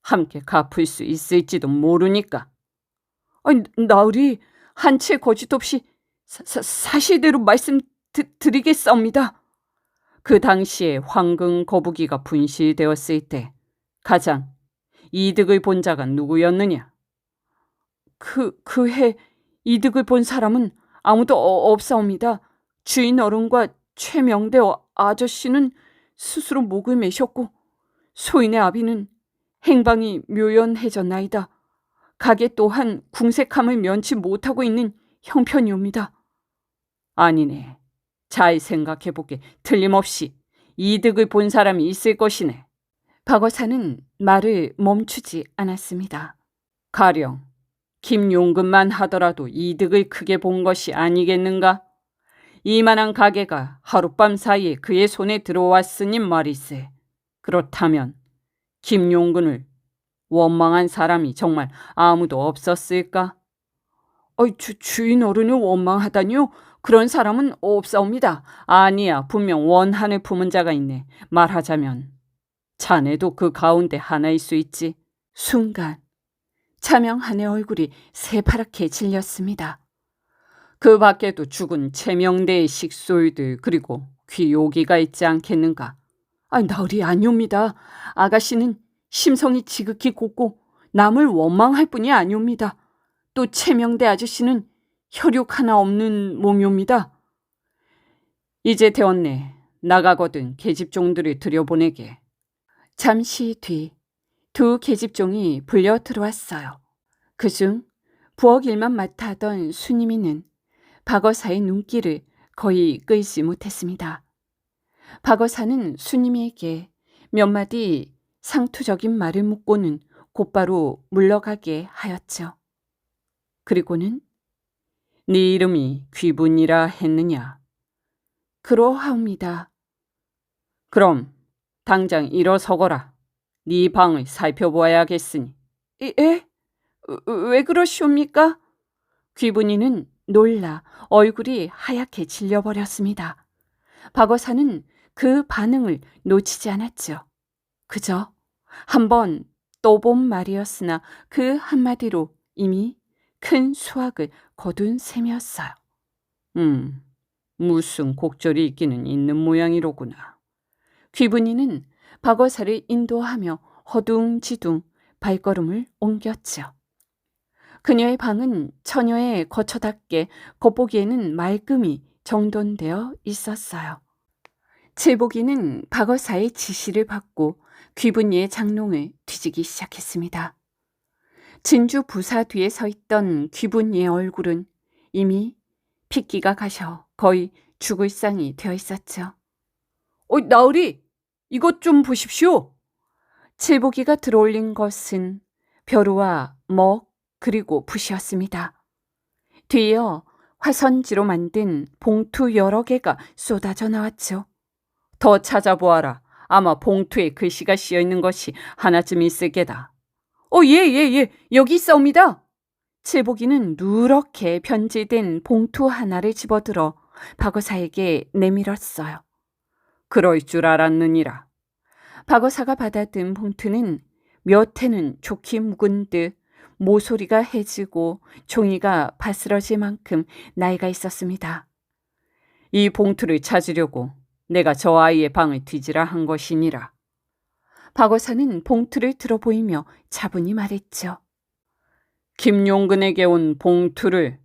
함께 갚을 수 있을지도 모르니까. 나으리, 한 채 거짓 없이 사실대로 말씀드리겠사옵니다. 그 당시에 황금 거북이가 분실되었을 때 가장 이득을 본 자가 누구였느냐? 그 해 이득을 본 사람은 아무도 없사옵니다. 주인 어른과 최명대 아저씨는 스스로 목을 매셨고 소인의 아비는 행방이 묘연해졌나이다. 가게 또한 궁색함을 면치 못하고 있는 형편이옵니다. 아니네. 잘 생각해보게. 틀림없이 이득을 본 사람이 있을 것이네. 박어사는 말을 멈추지 않았습니다. 가령 김용근만 하더라도 이득을 크게 본 것이 아니겠는가? 이만한 가게가 하룻밤 사이에 그의 손에 들어왔으니 말이세. 그렇다면 김용근을 원망한 사람이 정말 아무도 없었을까? 주인 어른을 원망하다니요? 그런 사람은 없사옵니다. 아니야, 분명 원한을 품은 자가 있네. 말하자면 자네도 그 가운데 하나일 수 있지. 순간 차명한의 얼굴이 새파랗게 질렸습니다. 그 밖에도 죽은 최명대의 식솔들 그리고 귀요기가 있지 않겠는가? 나으리 아니옵니다. 아가씨는 심성이 지극히 곱고 남을 원망할 뿐이 아니옵니다. 또 최명대 아저씨는 혈육 하나 없는 몸이옵니다. 이제 되었네. 나가거든 계집종들을 들여보내게. 잠시 뒤 두 계집종이 불려 들어왔어요. 그중 부엌 일만 맡아 하던 순임이는 박어사의 눈길을 거의 끌지 못했습니다. 박어사는 순임이에게 몇 마디 상투적인 말을 묻고는 곧바로 물러가게 하였죠. 그리고는 네 이름이 귀분이라 했느냐? 그러하옵니다. 그럼 당장 일어서거라. 네 방을 살펴보아야겠으니. 예? 왜 그러시옵니까? 귀분이는 놀라 얼굴이 하얗게 질려버렸습니다. 박어사는 그 반응을 놓치지 않았죠. 그저 한번 또 본 말이었으나 그 한마디로 이미 큰 수확을 거둔 셈이었어요. 무슨 곡절이 있기는 있는 모양이로구나. 귀분이는 박어사를 인도하며 허둥지둥 발걸음을 옮겼죠. 그녀의 방은 처녀의 거처답게 겉보기에는 말끔히 정돈되어 있었어요. 칠복이는 박어사의 지시를 받고 귀분이의 장롱을 뒤지기 시작했습니다. 진주 부사 뒤에 서 있던 귀분이의 얼굴은 이미 핏기가 가셔 거의 죽을 상이 되어 있었죠. 나으리, 이것 좀 보십시오. 칠복이가 들어올린 것은 벼루와 먹 그리고 붓이었습니다. 뒤이어 화선지로 만든 봉투 여러 개가 쏟아져 나왔죠. 더 찾아보아라. 아마 봉투에 글씨가 씌어 있는 것이 하나쯤 있을 게다. 예. 여기 있사옵니다. 칠복이는 누렇게 편지된 봉투 하나를 집어들어 박어사에게 내밀었어요. 그럴 줄 알았느니라. 박어사가 받아든 봉투는 몇 해는 좋게 묵은 듯 모서리가 해지고 종이가 바스러질 만큼 나이가 있었습니다. 이 봉투를 찾으려고 내가 저 아이의 방을 뒤지라 한 것이니라. 박어사는 봉투를 들어보이며 차분히 말했죠. 김용근에게 온 봉투를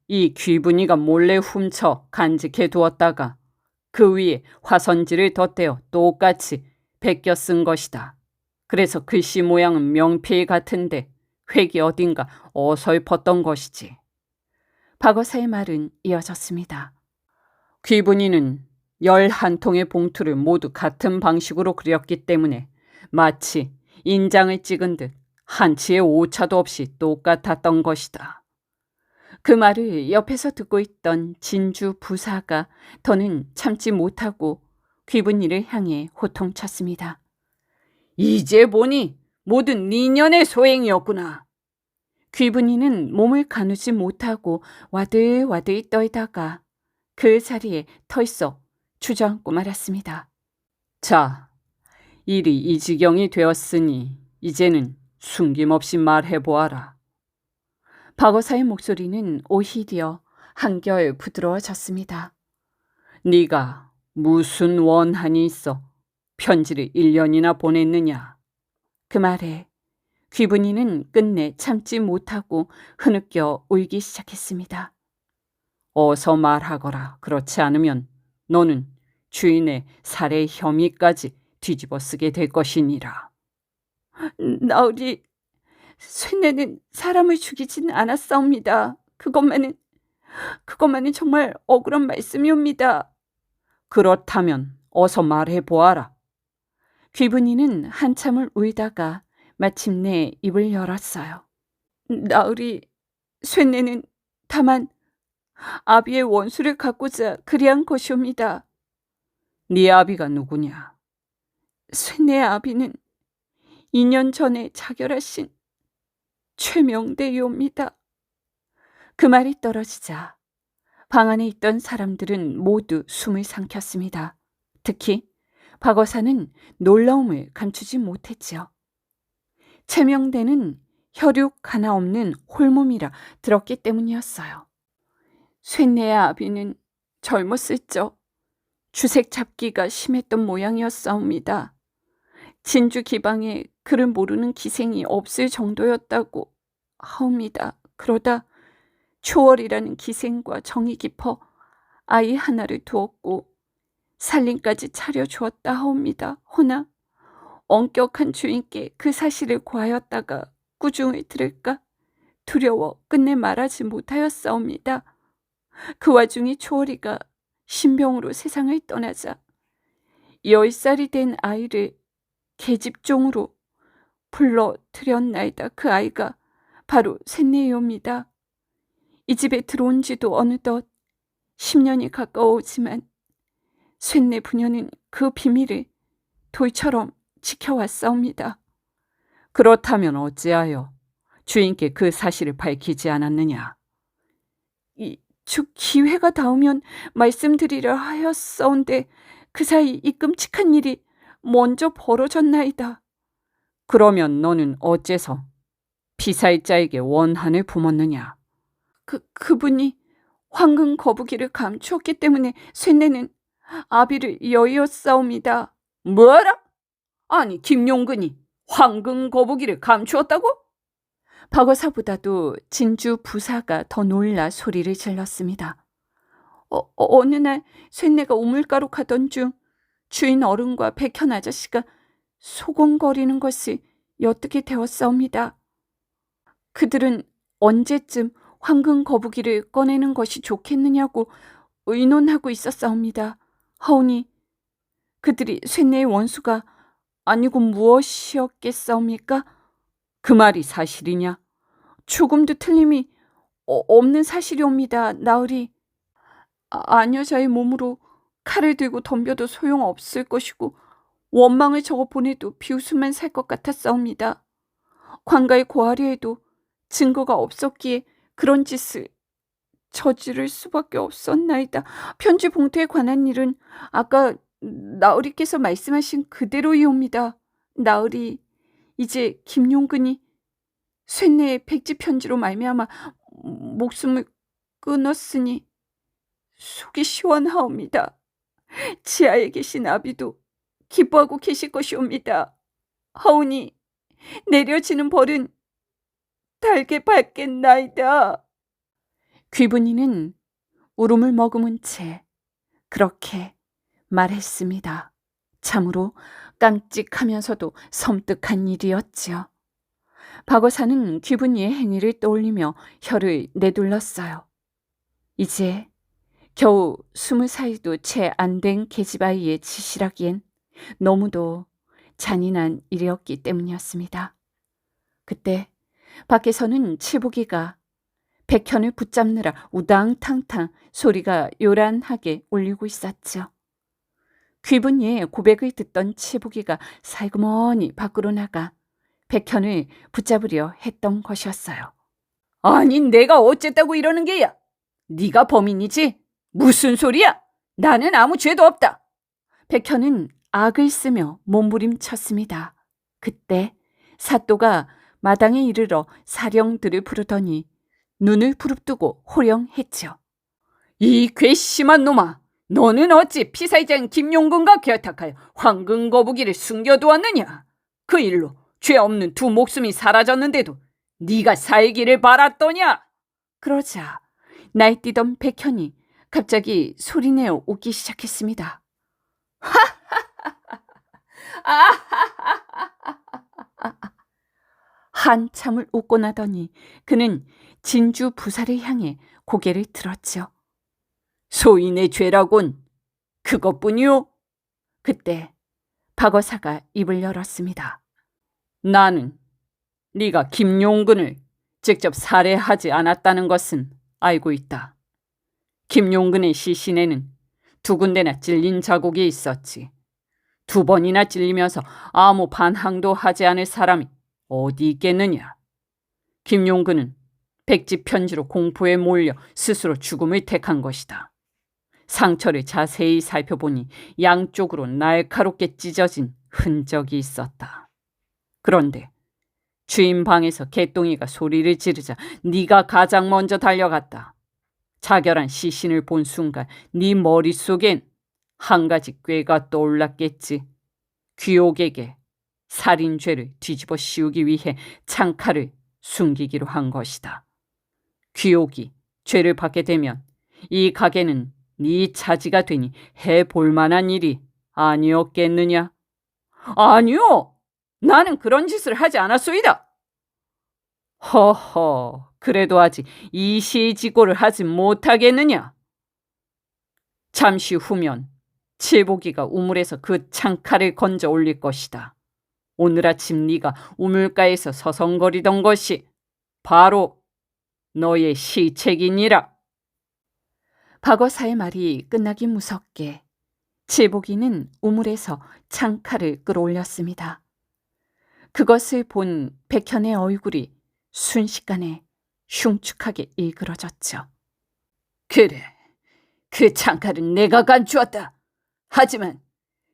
이 귀분이가 몰래 훔쳐 간직해 두었다가 그 위에 화선지를 덧대어 똑같이 베껴 쓴 것이다. 그래서 글씨 모양은 명필 같은데 획이 어딘가 어설펐던 것이지. 박어사의 말은 이어졌습니다. 귀분이는 11통의 봉투를 모두 같은 방식으로 그렸기 때문에 마치 인장을 찍은 듯 한치의 오차도 없이 똑같았던 것이다. 그 말을 옆에서 듣고 있던 진주 부사가 더는 참지 못하고 귀분이를 향해 호통쳤습니다. 이제 보니 모든 니년의 소행이었구나. 귀분이는 몸을 가누지 못하고 와들와들 떨다가 그 자리에 털썩 주저앉고 말았습니다. 자, 일이 이 지경이 되었으니 이제는 숨김없이 말해보아라. 박어사의 목소리는 오히려 한결 부드러워졌습니다. 네가 무슨 원한이 있어 편지를 1년이나 보냈느냐? 그 말에 귀분이는 끝내 참지 못하고 흐느껴 울기 시작했습니다. 어서 말하거라. 그렇지 않으면 너는 주인의 살해 혐의까지 뒤집어 쓰게 될 것이니라. 나으리, 쇠뇌는 사람을 죽이진 않았사옵니다. 그것만은 정말 억울한 말씀이옵니다. 그렇다면 어서 말해보아라. 귀분이는 한참을 울다가 마침내 입을 열었어요. 나으리, 쇠뇌는 다만 아비의 원수를 갚고자 그리한 것이옵니다. 네 아비가 누구냐? 쇠뇌의 아비는 2년 전에 자결하신 최명대이옵니다. 그 말이 떨어지자 방 안에 있던 사람들은 모두 숨을 삼켰습니다. 특히 박어사는 놀라움을 감추지 못했지요. 최명대는 혈육 하나 없는 홀몸이라 들었기 때문이었어요. 쇠뇌의 아비는 젊었을 적 주색 잡기가 심했던 모양이었사옵니다. 진주 기방에 그를 모르는 기생이 없을 정도였다고 하옵니다. 그러다 초월이라는 기생과 정이 깊어 아이 하나를 두었고 살림까지 차려주었다 하옵니다. 허나 엄격한 주인께 그 사실을 고하였다가 꾸중을 들을까 두려워 끝내 말하지 못하였사옵니다. 그 와중에 초월이가 신병으로 세상을 떠나자 10살이 된 아이를 계집종으로 불러 들였나이다. 그 아이가 바로 셋내이옵니다. 이 집에 들어온 지도 어느덧 10년이 가까워오지만 쇳내 부녀는 그 비밀을 돌처럼 지켜왔사옵니다. 그렇다면 어찌하여 주인께 그 사실을 밝히지 않았느냐? 기회가 닿으면 말씀드리려 하였사온데 그 사이 이 끔찍한 일이 먼저 벌어졌나이다. 그러면 너는 어째서 피살자에게 원한을 품었느냐? 그분이 황금 거북이를 감추었기 때문에 쇳내는 아비를 여의었사옵니다. 뭐라? 아니, 김용근이 황금 거북이를 감추었다고? 박어사보다도 진주 부사가 더 놀라 소리를 질렀습니다. 어느 날 쇳내가 우물가로 가던 중 주인 어른과 백현 아저씨가 소곤거리는 것을 엿듣게 되었사옵니다. 그들은 언제쯤 황금 거북이를 꺼내는 것이 좋겠느냐고 의논하고 있었사옵니다. 하오니 그들이 쇳내의 원수가 아니고 무엇이었겠사옵니까? 그 말이 사실이냐? 조금도 틀림이 없는 사실이옵니다. 나으리. 아녀자의 몸으로 칼을 들고 덤벼도 소용없을 것이고 원망을 적어 보내도 비웃음만 살 것 같았사옵니다. 관가에 고하려 해도 증거가 없었기에 그런 짓을 저지를 수밖에 없었나이다. 편지 봉투에 관한 일은 아까 나으리께서 말씀하신 그대로이옵니다. 나으리, 이제 김용근이 쇳내의 백지 편지로 말미암아 목숨을 끊었으니 속이 시원하옵니다. 지하에 계신 아비도 기뻐하고 계실 것이옵니다. 하오니 내려지는 벌은 달게 받겠나이다. 귀분이는 울음을 머금은 채 그렇게 말했습니다. 참으로 깜찍하면서도 섬뜩한 일이었지요. 박어사는 귀분이의 행위를 떠올리며 혀를 내둘렀어요. 이제 겨우 20살도 채 안 된 계집아이의 짓이라기엔 너무도 잔인한 일이었기 때문이었습니다. 그때 밖에서는 칠복이가 백현을 붙잡느라 우당탕탕 소리가 요란하게 울리고 있었죠. 귀분이의 고백을 듣던 칠복이가 살그머니 밖으로 나가 백현을 붙잡으려 했던 것이었어요. 아니, 내가 어쨌다고 이러는 게야? 네가 범인이지? 무슨 소리야? 나는 아무 죄도 없다. 백현은 악을 쓰며 몸부림쳤습니다. 그때 사또가 마당에 이르러 사령들을 부르더니 눈을 부릅뜨고 호령했죠. 이 괘씸한 놈아, 너는 어찌 피살자인 김용근과 결탁하여 황금 거북이를 숨겨두었느냐? 그 일로 죄 없는 두 목숨이 사라졌는데도 네가 살기를 바랐더냐? 그러자 날뛰던 백현이 갑자기 소리내어 웃기 시작했습니다. 한참을 웃고 나더니 그는 진주 부사를 향해 고개를 들었죠. 소인의 죄라곤 그것뿐이오. 그때 박어사가 입을 열었습니다. 나는 네가 김용근을 직접 살해하지 않았다는 것은 알고 있다. 김용근의 시신에는 2군데나 찔린 자국이 있었지. 2번이나 찔리면서 아무 반항도 하지 않을 사람이 어디 있겠느냐. 김용근은 백지 편지로 공포에 몰려 스스로 죽음을 택한 것이다. 상처를 자세히 살펴보니 양쪽으로 날카롭게 찢어진 흔적이 있었다. 그런데 주인 방에서 개똥이가 소리를 지르자 네가 가장 먼저 달려갔다. 자결한 시신을 본 순간 네 머릿속엔 한 가지 꾀가 떠올랐겠지. 귀옥에게 살인죄를 뒤집어 씌우기 위해 창칼을 숨기기로 한 것이다. 귀옥이 죄를 받게 되면 이 가게는 네 차지가 되니 해볼 만한 일이 아니었겠느냐? 아니요, 나는 그런 짓을 하지 않았소이다. 허허, 그래도 아직 이시지고를 하지 못하겠느냐? 잠시 후면 칠복이가 우물에서 그 창칼을 건져 올릴 것이다. 오늘 아침 네가 우물가에서 서성거리던 것이 바로 너의 시책이니라. 박어사의 말이 끝나기 무섭게 칠복이는 우물에서 창칼을 끌어올렸습니다. 그것을 본 백현의 얼굴이 순식간에 흉측하게 일그러졌죠. 그래, 그 창칼은 내가 간주었다. 하지만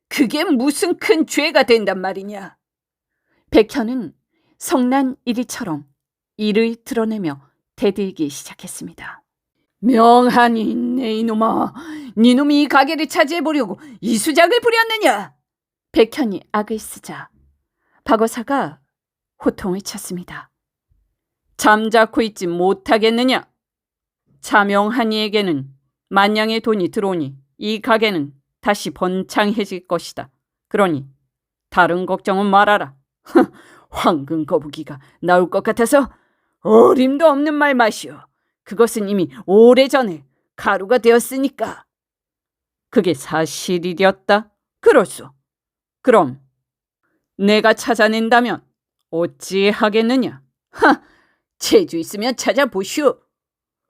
그게 무슨 큰 죄가 된단 말이냐. 백현은 성난 이리처럼 이를 드러내며 대들기 시작했습니다. 명하니 있네 이놈아. 니놈이 이 가게를 차지해보려고 이 수작을 부렸느냐. 백현이 악을 쓰자 박어사가 호통을 쳤습니다. 잠자코 있지 못하겠느냐. 차명하니에게는 만냥의 돈이 들어오니 이 가게는 다시 번창해질 것이다. 그러니 다른 걱정은 말아라. 황금 거북이가 나올 것 같아서 어림도 없는 말 마시오. 그것은 이미 오래전에 가루가 되었으니까. 그게 사실이었다? 그렇소. 그럼 내가 찾아낸다면 어찌하겠느냐? 재주 있으면 찾아보시오.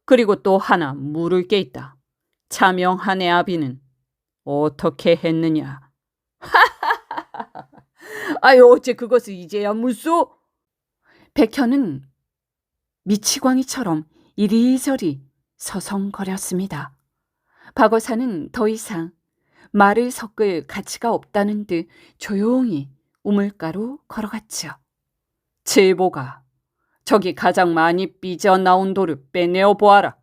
그리고 또 하나 물을 게 있다. 차명한의 아비는 어떻게 했느냐? 아유, 어째 그것을 이제야 묻소? 백현은 미치광이처럼 이리저리 서성거렸습니다. 박어사는 더 이상 말을 섞을 가치가 없다는 듯 조용히 우물가로 걸어갔지요. 칠보가 저기 가장 많이 삐져나온 돌을 빼내어 보아라.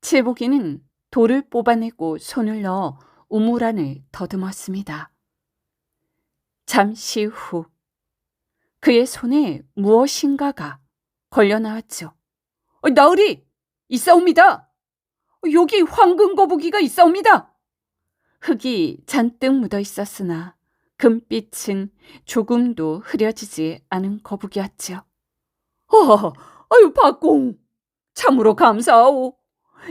칠보기는 돌을 뽑아내고 손을 넣어 우물 안을 더듬었습니다. 잠시 후 그의 손에 무엇인가가 걸려 나왔죠. 나으리! 있사옵니다. 여기 황금 거북이가 있사옵니다. 흙이 잔뜩 묻어 있었으나 금빛은 조금도 흐려지지 않은 거북이였지요. 아유, 박공! 참으로 감사하오.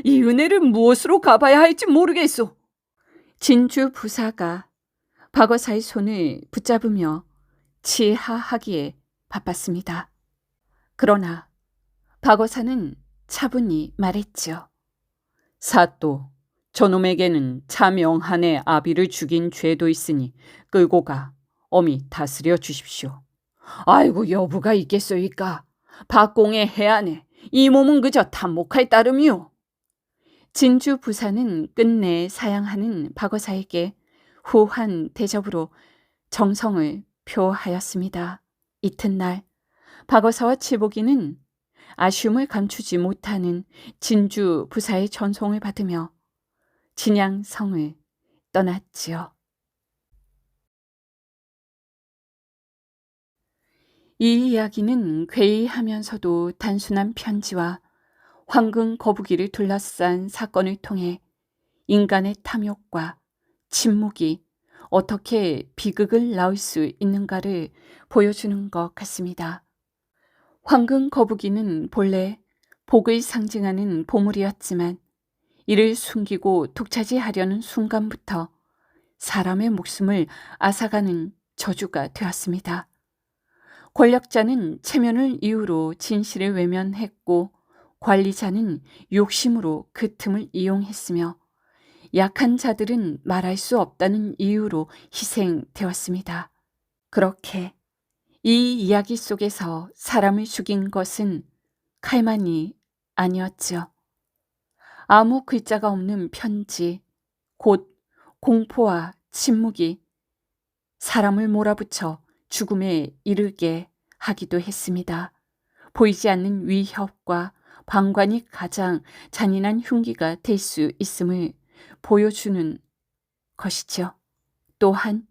이 은혜를 무엇으로 갚아야 할지 모르겠소. 진주 부사가 박어사의 손을 붙잡으며 치하하기에 바빴습니다. 그러나 박어사는 차분히 말했지요. 사또, 저놈에게는 차명한의 아비를 죽인 죄도 있으니 끌고 가 엄히 다스려 주십시오. 아이고, 여부가 있겠소이까. 박공의 해안에 이 몸은 그저 탐목할 따름이오. 진주 부사는 끝내 사양하는 박어사에게 후한 대접으로 정성을 표하였습니다. 이튿날 박어사와 칠복이는 아쉬움을 감추지 못하는 진주 부사의 전송을 받으며 진양성을 떠났지요. 이 이야기는 괴이하면서도 단순한 편지와 황금 거북이를 둘러싼 사건을 통해 인간의 탐욕과 침묵이 어떻게 비극을 낳을 수 있는가를 보여주는 것 같습니다. 황금 거북이는 본래 복을 상징하는 보물이었지만 이를 숨기고 독차지하려는 순간부터 사람의 목숨을 앗아가는 저주가 되었습니다. 권력자는 체면을 이유로 진실을 외면했고 관리자는 욕심으로 그 틈을 이용했으며 약한 자들은 말할 수 없다는 이유로 희생되었습니다. 그렇게 이 이야기 속에서 사람을 죽인 것은 칼만이 아니었지요. 아무 글자가 없는 편지, 곧 공포와 침묵이 사람을 몰아붙여 죽음에 이르게 하기도 했습니다. 보이지 않는 위협과 방관이 가장 잔인한 흉기가 될 수 있음을 보여주는 것이죠. 또한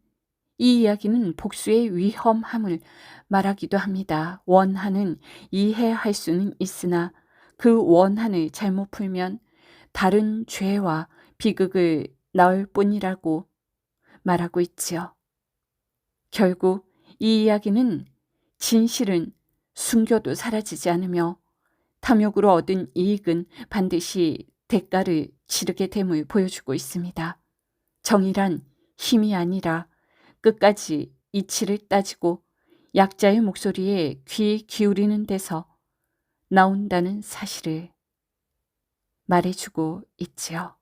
이 이야기는 복수의 위험함을 말하기도 합니다. 원한은 이해할 수는 있으나 그 원한을 잘못 풀면 다른 죄와 비극을 낳을 뿐이라고 말하고 있지요. 결국 이 이야기는 진실은 숨겨도 사라지지 않으며 탐욕으로 얻은 이익은 반드시 대가를 치르게 됨을 보여주고 있습니다. 정의란 힘이 아니라 끝까지 이치를 따지고 약자의 목소리에 귀 기울이는 데서 나온다는 사실을 말해주고 있지요.